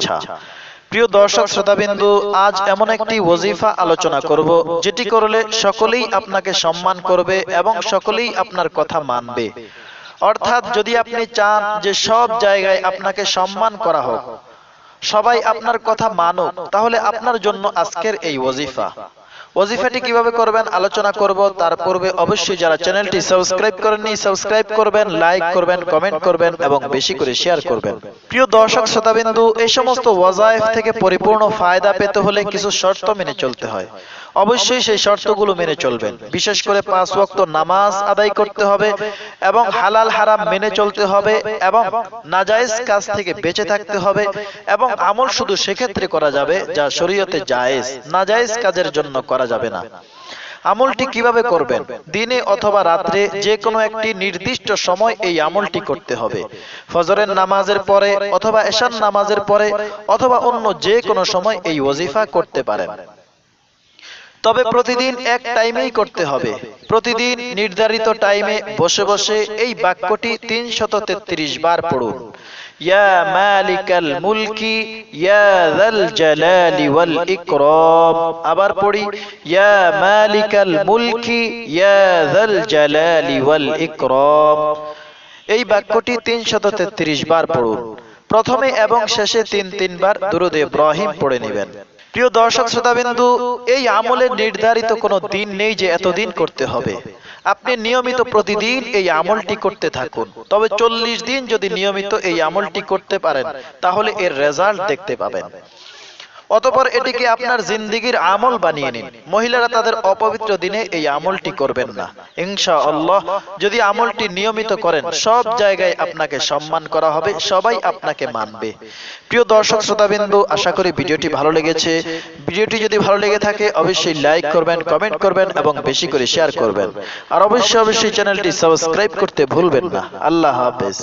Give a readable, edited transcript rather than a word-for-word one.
শুভেচ্ছা। প্রিয় দর্শক শ্রোতাবিন্দু, আজ এমন একটি ওয়াজিফা আলোচনা করব যেটি করলে সকলেই আপনাকে সম্মান করবে এবং সকলেই আপনার কথা মানবে। অর্থাৎ যদি আপনি চান যে সব জায়গায় আপনাকে সম্মান করা হোক, সবাই আপনার কথা মানুক, তাহলে আপনার জন্য আজকের এই ওয়াজিফাটি কিভাবে করবেন আলোচনা করব। তার পূর্বে অবশ্যই যারা চ্যানেলটি সাবস্ক্রাইব করেননি সাবস্ক্রাইব করবেন, লাইক করবেন, কমেন্ট করবেন এবং বেশি করে শেয়ার করবেন। প্রিয় দর্শক শ্রোতাবিন্দু, এই সমস্ত ওয়াজাইফ থেকে পরিপূর্ণ ফায়দা পেতে হলে কিছু শর্ত মেনে চলতে হয়। অবশ্যই সেই শর্তগুলো মেনে চলবেন। বিশেষ করে 5 ওয়াক্ত নামাজ আদায় করতে হবে এবং হালাল হারাম মেনে চলতে হবে এবং নাজায়েজ কাজ থেকে বেঁচে থাকতে হবে এবং আমল শুধু সেক্ষেত্রে করা যাবে যা শরীয়তে জায়েজ, নাজায়েজ কাজের জন্য করা যাবে না। আমলটি কিভাবে করবেন? দিনে অথবা রাত্রে যে কোনো একটি নির্দিষ্ট সময় এই আমলটি করতে হবে। ফজরের নামাজের পরে অথবা এশার নামাজের পরে অথবা অন্য যে কোনো সময় এই ওয়াজিফা করতে পারেন। তবে প্রতিদিন এক টাইমেই করতে হবে। প্রতিদিন নির্ধারিত টাইমে বসে বসে এই বাক্যটি 333 বার পড়ুন। ইয়া মালিকাল মুলকি ইয়া যাল জালালি ওয়াল ইকরাম। আবার পড়ি, ইয়া মালিকাল মুলকি ইয়া যাল জালালি ওয়াল ইকরাম। এই বাক্যটি 333 বার পড়ুন। প্রথমে এবং শেষে 3 বার দুরূদ ইব্রাহিম পড়ে নেবেন। প্রিয় দর্শক শ্রোতাবিন্দু, এই আমলের নির্ধারিত কোনো দিন নেই যে এতদিন করতে হবে। আপনি নিয়মিত প্রতিদিন এই আমলটি করতে থাকুন। তবে 40 দিন যদি নিয়মিত এই আমলটি করতে পারেন তাহলে এর রেজাল্ট দেখতে পাবেন। অতঃপর এটিকে আপনার জিন্দেগীর আমল বানিয়ে নিন। মহিলারা তাদের অপবিত্র দিনে এই আমলটি করবেন না। ইনশাআল্লাহ যদি আমলটি নিয়মিত করেন সব জায়গায় আপনাকে সম্মান করা হবে, সবাই আপনাকে মানবে। প্রিয় দর্শক শ্রোতাবিন্দু, আশা করি ভিডিওটি ভালো লেগেছে। ভিডিওটি যদি ভালো লেগে থাকে অবশ্যই লাইক করবেন, কমেন্ট করবেন এবং বেশি করে শেয়ার করবেন। আর অবশ্যই চ্যানেলটি সাবস্ক্রাইব করতে ভুলবেন না। আল্লাহ হাফেজ।